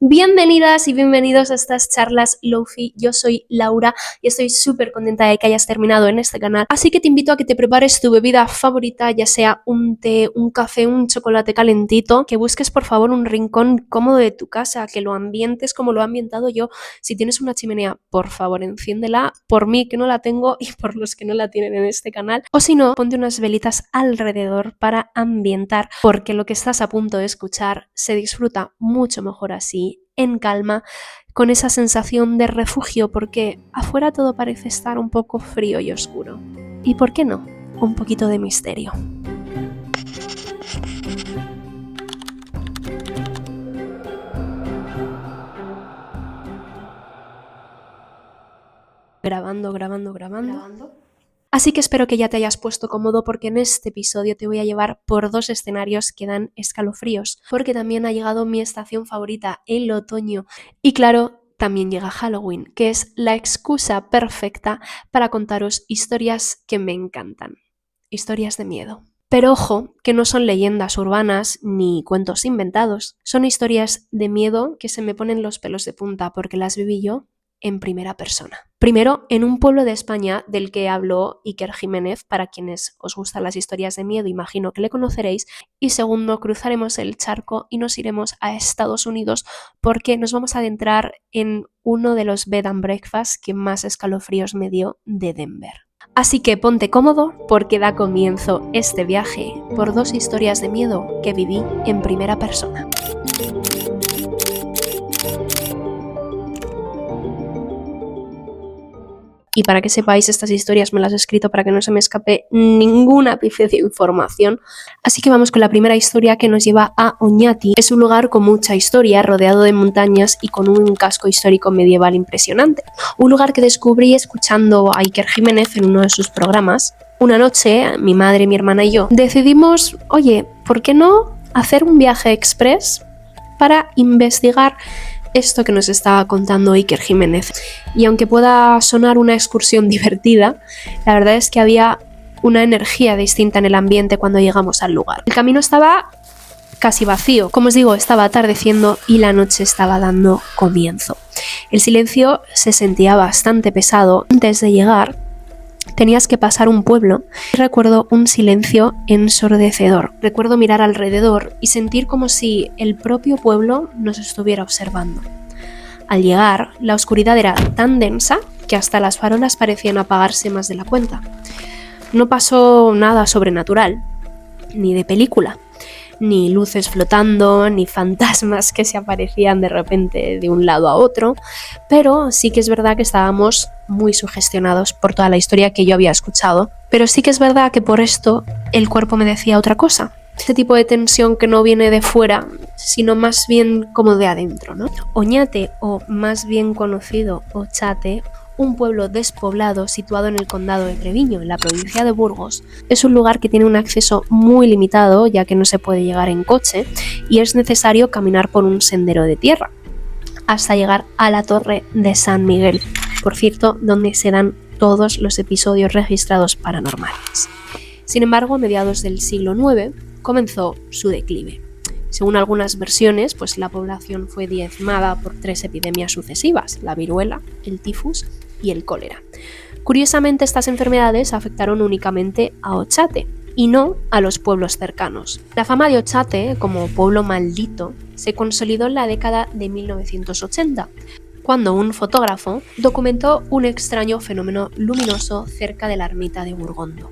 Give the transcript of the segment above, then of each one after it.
Bienvenidas y bienvenidos a estas charlas Lofi. Yo soy Laura y estoy súper contenta de que hayas terminado en este canal. Así que te invito a que te prepares tu bebida favorita, ya sea un té, un café, un chocolate calentito, que busques por favor un rincón cómodo de tu casa, que lo ambientes como lo he ambientado yo. Si tienes una chimenea, por favor enciéndela, por mí que no la tengo y por los que no la tienen en este canal. O si no, ponte unas velitas alrededor para ambientar, porque lo que estás a punto de escuchar se disfruta mucho mejor así, en calma, con esa sensación de refugio, porque afuera todo parece estar un poco frío y oscuro. ¿Y por qué no? Un poquito de misterio. Grabando. Así que espero que ya te hayas puesto cómodo, porque en este episodio te voy a llevar por dos escenarios que dan escalofríos, porque también ha llegado mi estación favorita, el otoño. Y claro, también llega Halloween, que es la excusa perfecta para contaros historias que me encantan. Historias de miedo. Pero ojo, que no son leyendas urbanas ni cuentos inventados. Son historias de miedo que se me ponen los pelos de punta porque las viví yo en primera persona. Primero, en un pueblo de España del que habló Iker Jiménez, para quienes os gustan las historias de miedo, imagino que le conoceréis. Y segundo, cruzaremos el charco y nos iremos a Estados Unidos, porque nos vamos a adentrar en uno de los bed and breakfast que más escalofríos me dio de Denver. Así que ponte cómodo, porque da comienzo este viaje por dos historias de miedo que viví en primera persona. Y para que sepáis, estas historias me las he escrito para que no se me escape ningún ápice de información. Así que vamos con la primera historia, que nos lleva a Oñati. Es un lugar con mucha historia, rodeado de montañas y con un casco histórico medieval impresionante. Un lugar que descubrí escuchando a Iker Jiménez en uno de sus programas. Una noche, mi madre, mi hermana y yo decidimos, oye, ¿por qué no hacer un viaje express para investigar esto que nos estaba contando Iker Jiménez? Y aunque pueda sonar una excursión divertida, la verdad es que había una energía distinta en el ambiente cuando llegamos al lugar. El camino estaba casi vacío, como os digo, estaba atardeciendo y la noche estaba dando comienzo. El silencio se sentía bastante pesado. Antes de llegar, tenías que pasar un pueblo y recuerdo un silencio ensordecedor. Recuerdo mirar alrededor y sentir como si el propio pueblo nos estuviera observando. Al llegar, la oscuridad era tan densa que hasta las farolas parecían apagarse más de la cuenta. No pasó nada sobrenatural, ni de película, ni luces flotando, ni fantasmas que se aparecían de repente de un lado a otro, pero sí que es verdad que estábamos muy sugestionados por toda la historia que yo había escuchado. Pero sí que es verdad que por esto el cuerpo me decía otra cosa. Este tipo de tensión que no viene de fuera, sino más bien como de adentro, ¿no? Oñate, o más bien conocido Ochate, un pueblo despoblado situado en el condado de Treviño, en la provincia de Burgos, es un lugar que tiene un acceso muy limitado, ya que no se puede llegar en coche y es necesario caminar por un sendero de tierra hasta llegar a la Torre de San Miguel, por cierto, donde se dan todos los episodios registrados paranormales. Sin embargo, a mediados del siglo IX comenzó su declive. Según algunas versiones, pues la población fue diezmada por 3 epidemias sucesivas: la viruela, el tifus y el cólera. Curiosamente, estas enfermedades afectaron únicamente a Ochate y no a los pueblos cercanos. La fama de Ochate como pueblo maldito se consolidó en la década de 1980, cuando un fotógrafo documentó un extraño fenómeno luminoso cerca de la ermita de Burgondo.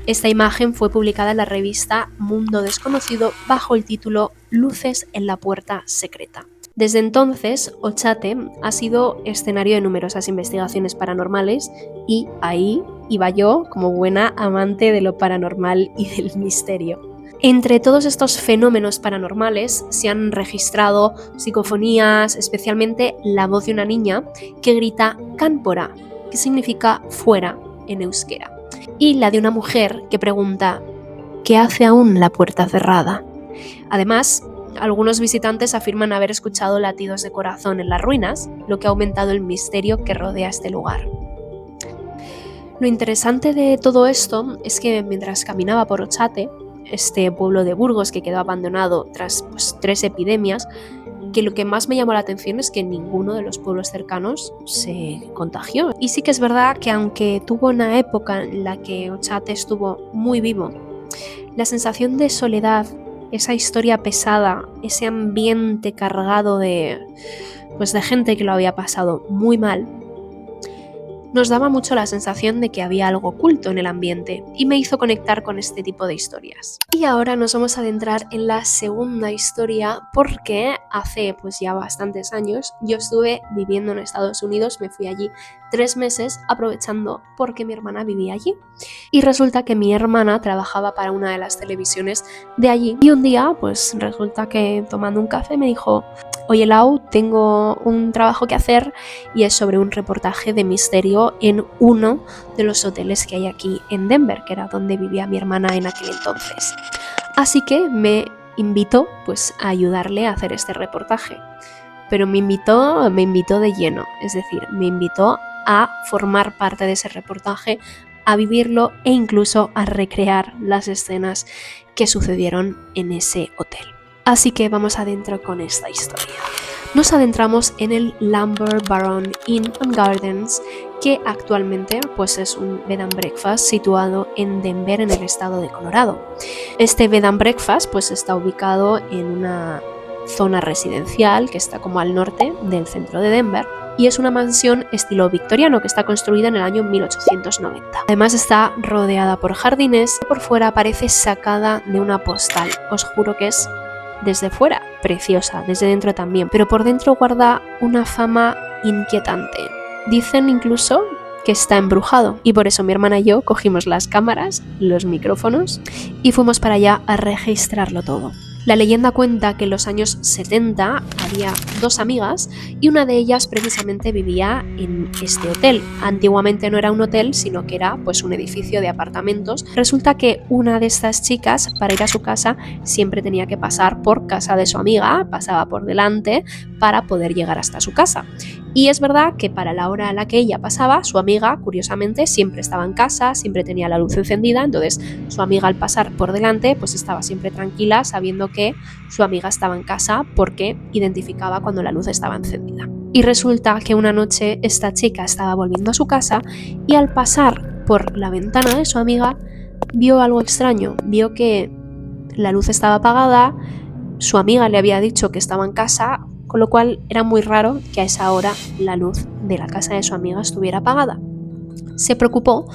Esta imagen fue publicada en la revista Mundo Desconocido bajo el título Luces en la puerta secreta. Desde entonces, Ochate ha sido escenario de numerosas investigaciones paranormales y ahí iba yo como buena amante de lo paranormal y del misterio. Entre todos estos fenómenos paranormales se han registrado psicofonías, especialmente la voz de una niña que grita "Cámpora", que significa fuera en euskera, y la de una mujer que pregunta ¿qué hace aún la puerta cerrada? Además, algunos visitantes afirman haber escuchado latidos de corazón en las ruinas, lo que ha aumentado el misterio que rodea este lugar. Lo interesante de todo esto es que mientras caminaba por Ochate, este pueblo de Burgos que quedó abandonado tras 3 epidemias, que lo que más me llamó la atención es que ninguno de los pueblos cercanos se contagió. Y sí que es verdad que aunque tuvo una época en la que Ochate estuvo muy vivo, la sensación de soledad, esa historia pesada, ese ambiente cargado de gente que lo había pasado muy mal, nos daba mucho la sensación de que había algo oculto en el ambiente y me hizo conectar con este tipo de historias. Y ahora nos vamos a adentrar en la segunda historia porque hace ya bastantes años yo estuve viviendo en Estados Unidos, me fui allí 3 meses aprovechando porque mi hermana vivía allí. Y resulta que mi hermana trabajaba para una de las televisiones de allí y un día resulta que tomando un café me dijo: oye Lau, tengo un trabajo que hacer y es sobre un reportaje de misterio en uno de los hoteles que hay aquí en Denver, que era donde vivía mi hermana en aquel entonces. Así que me invitó a ayudarle a hacer este reportaje. Pero me invitó de lleno, es decir, me invitó a formar parte de ese reportaje, a vivirlo e incluso a recrear las escenas que sucedieron en ese hotel. Así que vamos adentro con esta historia. Nos adentramos en el Lumber Baron Inn and Gardens, que actualmente es un bed and breakfast situado en Denver, en el estado de Colorado. Este bed and breakfast está ubicado en una zona residencial que está como al norte del centro de Denver y es una mansión estilo victoriano que está construida en el año 1890. Además está rodeada por jardines y por fuera parece sacada de una postal. Os juro que es desde fuera preciosa, desde dentro también, pero por dentro guarda una fama inquietante. Dicen incluso que está embrujado y por eso mi hermana y yo cogimos las cámaras, los micrófonos y fuimos para allá a registrarlo todo. La leyenda cuenta que en los años 70 había 2 amigas y una de ellas precisamente vivía en este hotel. Antiguamente no era un hotel, sino que era un edificio de apartamentos. Resulta que una de estas chicas, para ir a su casa, siempre tenía que pasar por casa de su amiga, pasaba por delante para poder llegar hasta su casa. Y es verdad que para la hora a la que ella pasaba, su amiga, curiosamente, siempre estaba en casa, siempre tenía la luz encendida, entonces su amiga al pasar por delante estaba siempre tranquila sabiendo que su amiga estaba en casa porque identificaba cuando la luz estaba encendida. Y resulta que una noche esta chica estaba volviendo a su casa y al pasar por la ventana de su amiga vio algo extraño, vio que la luz estaba apagada, su amiga le había dicho que estaba en casa, con lo cual era muy raro que a esa hora la luz de la casa de su amiga estuviera apagada. Se preocupó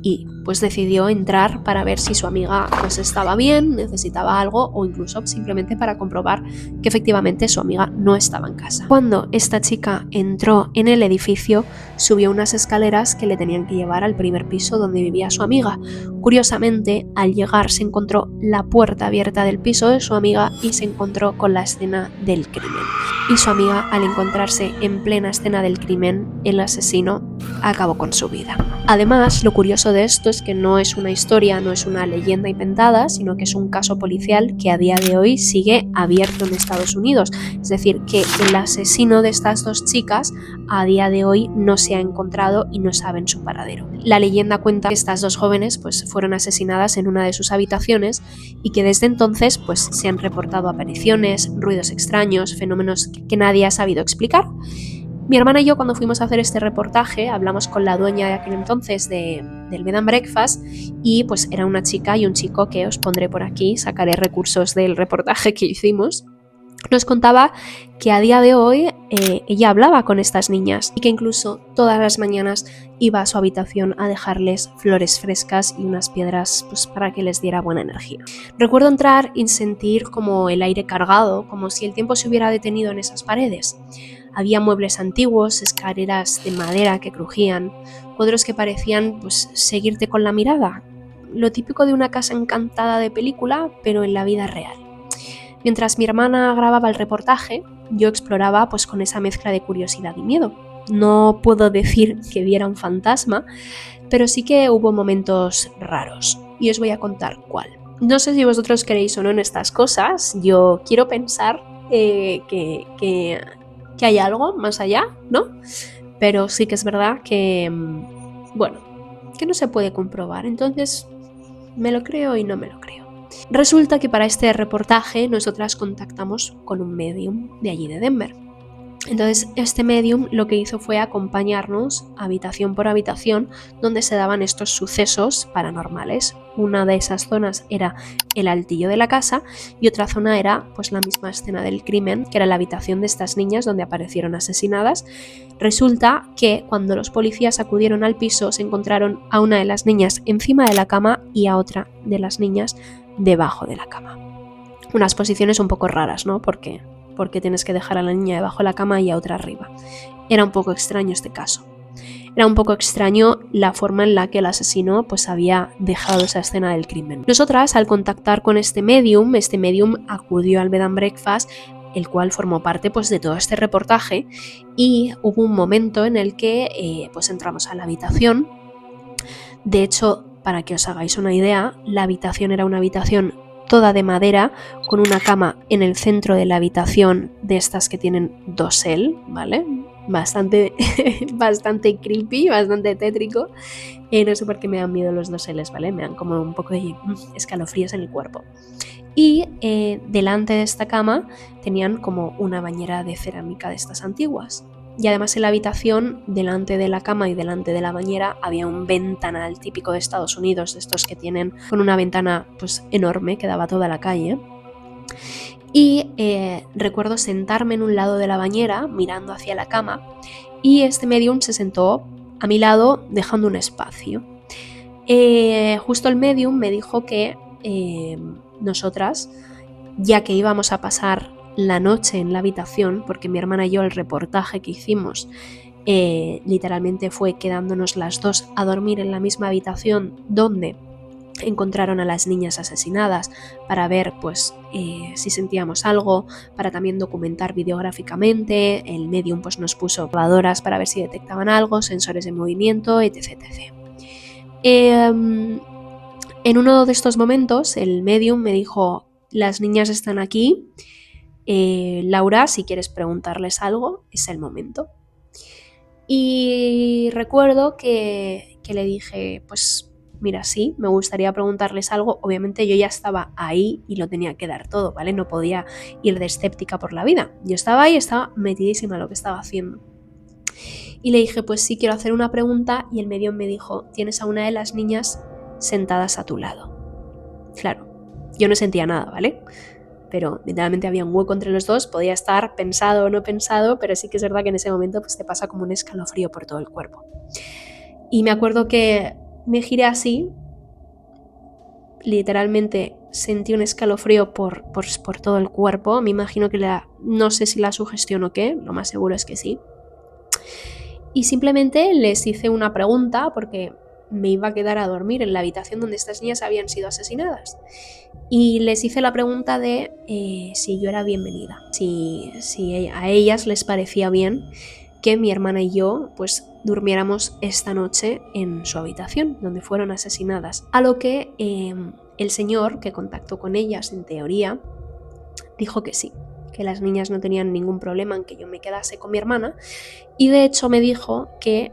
y decidió entrar para ver si su amiga estaba bien, necesitaba algo o incluso simplemente para comprobar que efectivamente su amiga no estaba en casa. Cuando esta chica entró en el edificio, subió unas escaleras que le tenían que llevar al primer piso donde vivía su amiga. Curiosamente, al llegar se encontró la puerta abierta del piso de su amiga y se encontró con la escena del crimen. Y su amiga, al encontrarse en plena escena del crimen, el asesino acabó con su vida. Además, lo curioso de esto es que no es una historia, no es una leyenda inventada, sino que es un caso policial que a día de hoy sigue abierto en Estados Unidos. Es decir, que el asesino de estas 2 chicas a día de hoy no se ha encontrado y no saben su paradero. La leyenda cuenta que estas 2 jóvenes fueron asesinadas en una de sus habitaciones y que desde entonces se han reportado apariciones, ruidos extraños, fenómenos que nadie ha sabido explicar. Mi hermana y yo, cuando fuimos a hacer este reportaje, hablamos con la dueña de aquel entonces del Bed and Breakfast y era una chica y un chico que os pondré por aquí, sacaré recursos del reportaje que hicimos. Nos contaba que a día de hoy ella hablaba con estas niñas y que incluso todas las mañanas iba a su habitación a dejarles flores frescas y unas piedras para que les diera buena energía. Recuerdo entrar y sentir como el aire cargado, como si el tiempo se hubiera detenido en esas paredes. Había muebles antiguos, escaleras de madera que crujían, cuadros que parecían seguirte con la mirada. Lo típico de una casa encantada de película, pero en la vida real. Mientras mi hermana grababa el reportaje, yo exploraba con esa mezcla de curiosidad y miedo. No puedo decir que viera un fantasma, pero sí que hubo momentos raros. Y os voy a contar cuál. No sé si vosotros creéis o no en estas cosas. Yo quiero pensar que hay algo más allá, ¿no? Pero sí que es verdad que, que no se puede comprobar. Entonces, me lo creo y no me lo creo. Resulta que para este reportaje nosotras contactamos con un medium de allí de Denver. Entonces este medium lo que hizo fue acompañarnos habitación por habitación donde se daban estos sucesos paranormales. Una de esas zonas era el altillo de la casa y otra zona era pues la misma escena del crimen, que era la habitación de estas niñas donde aparecieron asesinadas. Resulta que cuando los policías acudieron al piso se encontraron a una de las niñas encima de la cama y a otra de las niñas debajo de la cama. Unas posiciones un poco raras, ¿no? Porque tienes que dejar a la niña debajo de la cama y a otra arriba. Era un poco extraño este caso. Era un poco extraño la forma en la que el asesino pues había dejado esa escena del crimen. Nosotras, al contactar con este medium acudió al Bed and Breakfast, el cual formó parte pues de todo este reportaje, y hubo un momento en el que pues entramos a la habitación. De hecho, para que os hagáis una idea, la habitación era una habitación toda de madera, con una cama en el centro de la habitación, de estas que tienen dosel, ¿vale? Bastante creepy, bastante tétrico. No sé por qué me dan miedo los doseles, ¿vale? Me dan como un poco de escalofríos en el cuerpo. Y delante de esta cama tenían como una bañera de cerámica de estas antiguas. Y además en la habitación, delante de la cama y delante de la bañera, había un ventanal típico de Estados Unidos, de estos que tienen con una ventana pues enorme que daba a toda la calle. Y recuerdo sentarme en un lado de la bañera mirando hacia la cama, y este medium se sentó a mi lado dejando un espacio. Justo el medium me dijo que nosotras, ya que íbamos a pasar la noche en la habitación, porque mi hermana y yo el reportaje que hicimos literalmente fue quedándonos las dos a dormir en la misma habitación donde encontraron a las niñas asesinadas, para ver pues si sentíamos algo, para también documentar videográficamente. El medium pues nos puso grabadoras para ver si detectaban algo, sensores de movimiento, etc. En uno de estos momentos el medium me dijo: las niñas están aquí, Laura, si quieres preguntarles algo, es el momento. Y recuerdo que le dije, pues mira, sí, me gustaría preguntarles algo. Obviamente yo ya estaba ahí y lo tenía que dar todo, ¿vale? No podía ir de escéptica por la vida. Yo estaba ahí, estaba metidísima en lo que estaba haciendo. Y le dije, pues sí, quiero hacer una pregunta, y el medium me dijo: tienes a una de las niñas sentadas a tu lado. Claro, yo no sentía nada, ¿vale? Pero literalmente había un hueco entre los dos, podía estar pensado o no pensado, pero sí que es verdad que en ese momento pues te pasa como un escalofrío por todo el cuerpo. Y me acuerdo que me giré así, literalmente sentí un escalofrío por todo el cuerpo. Me imagino que no sé si la sugestión o qué, lo más seguro es que sí. Y simplemente les hice una pregunta, porque me iba a quedar a dormir en la habitación donde estas niñas habían sido asesinadas. Y les hice la pregunta de si yo era bienvenida, si a ellas les parecía bien que mi hermana y yo pues durmiéramos esta noche en su habitación donde fueron asesinadas. A lo que el señor que contactó con ellas, en teoría, dijo que sí, que las niñas no tenían ningún problema en que yo me quedase con mi hermana, y de hecho me dijo que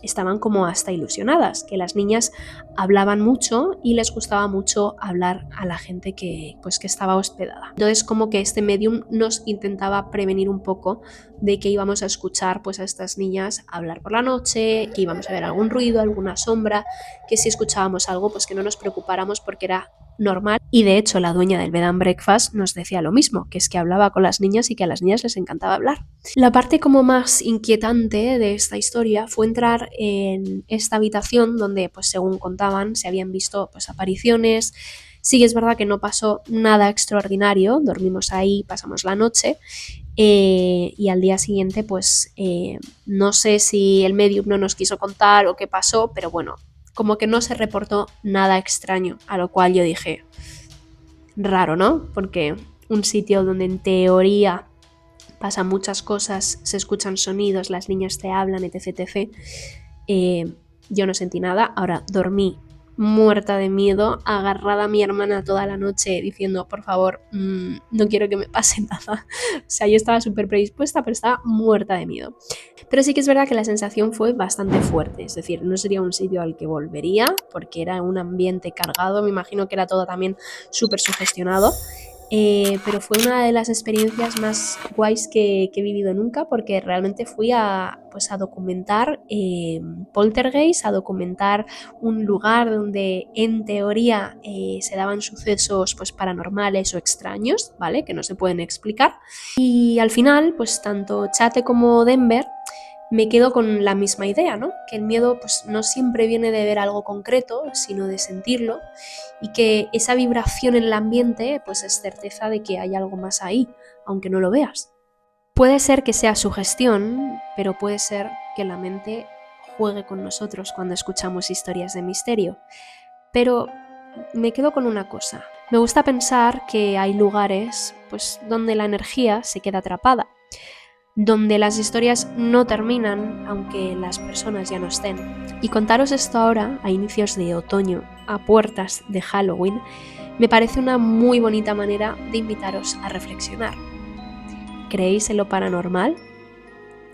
estaban como hasta ilusionadas, que las niñas hablaban mucho y les gustaba mucho hablar a la gente que estaba hospedada. Entonces como que este medium nos intentaba prevenir un poco de que íbamos a escuchar pues a estas niñas hablar por la noche, que íbamos a ver algún ruido, alguna sombra, que si escuchábamos algo pues que no nos preocupáramos porque era normal. Y de hecho la dueña del Bed and Breakfast nos decía lo mismo, que es que hablaba con las niñas y que a las niñas les encantaba hablar. La parte como más inquietante de esta historia fue entrar en esta habitación donde, pues según contaban, se habían visto pues apariciones. Sí que es verdad que no pasó nada extraordinario, dormimos ahí, pasamos la noche, y al día siguiente pues no sé si el medium no nos quiso contar o qué pasó, pero bueno, como que no se reportó nada extraño, a lo cual yo dije, raro, ¿no? Porque un sitio donde en teoría pasan muchas cosas, se escuchan sonidos, las niñas te hablan, etc. Yo no sentí nada. Ahora dormí muerta de miedo, agarrada a mi hermana toda la noche diciendo, por favor, no quiero que me pase nada. O sea, yo estaba súper predispuesta, pero estaba muerta de miedo. Pero sí que es verdad que la sensación fue bastante fuerte, es decir, no sería un sitio al que volvería porque era un ambiente cargado, me imagino que era todo también súper sugestionado. Pero fue una de las experiencias más guays que he vivido nunca, porque realmente fui a documentar poltergeist, a documentar un lugar donde en teoría se daban sucesos pues paranormales o extraños, ¿vale? Que no se pueden explicar. Y al final, pues tanto Chate como Denver me quedo con la misma idea, ¿no? Que el miedo pues no siempre viene de ver algo concreto, sino de sentirlo, y que esa vibración en el ambiente pues es certeza de que hay algo más ahí, aunque no lo veas. Puede ser que sea sugestión, pero puede ser que la mente juegue con nosotros cuando escuchamos historias de misterio. Pero me quedo con una cosa. Me gusta pensar que hay lugares pues donde la energía se queda atrapada, donde las historias no terminan aunque las personas ya no estén. Y contaros esto ahora, a inicios de otoño, a puertas de Halloween, me parece una muy bonita manera de invitaros a reflexionar. ¿Creéis en lo paranormal?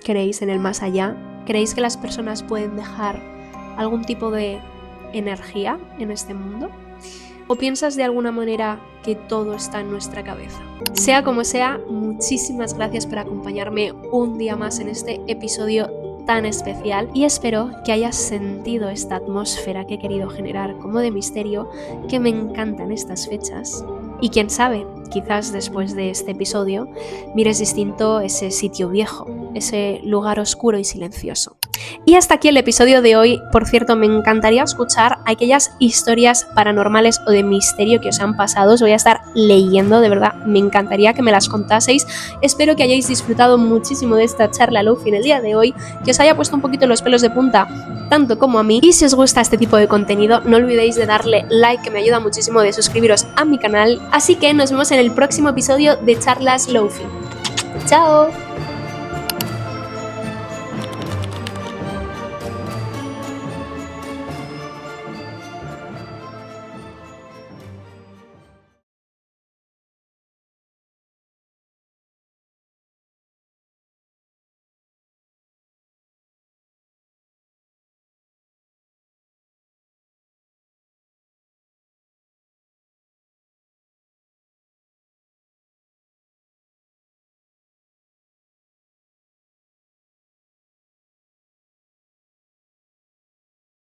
¿Creéis en el más allá? ¿Creéis que las personas pueden dejar algún tipo de energía en este mundo? ¿O piensas de alguna manera que todo está en nuestra cabeza? Sea como sea, muchísimas gracias por acompañarme un día más en este episodio tan especial y espero que hayas sentido esta atmósfera que he querido generar como de misterio, que me encantan estas fechas. Y quién sabe, quizás después de este episodio mires distinto ese sitio viejo, ese lugar oscuro y silencioso. Y hasta aquí el episodio de hoy. Por cierto, me encantaría escuchar aquellas historias paranormales o de misterio que os han pasado. Os voy a estar leyendo, de verdad, me encantaría que me las contaseis. Espero que hayáis disfrutado muchísimo de esta charla Lofi en el día de hoy, que os haya puesto un poquito los pelos de punta, tanto como a mí. Y si os gusta este tipo de contenido, no olvidéis de darle like, que me ayuda muchísimo, de suscribiros a mi canal. Así que nos vemos en el próximo episodio de Charlas Lofi. ¡Chao!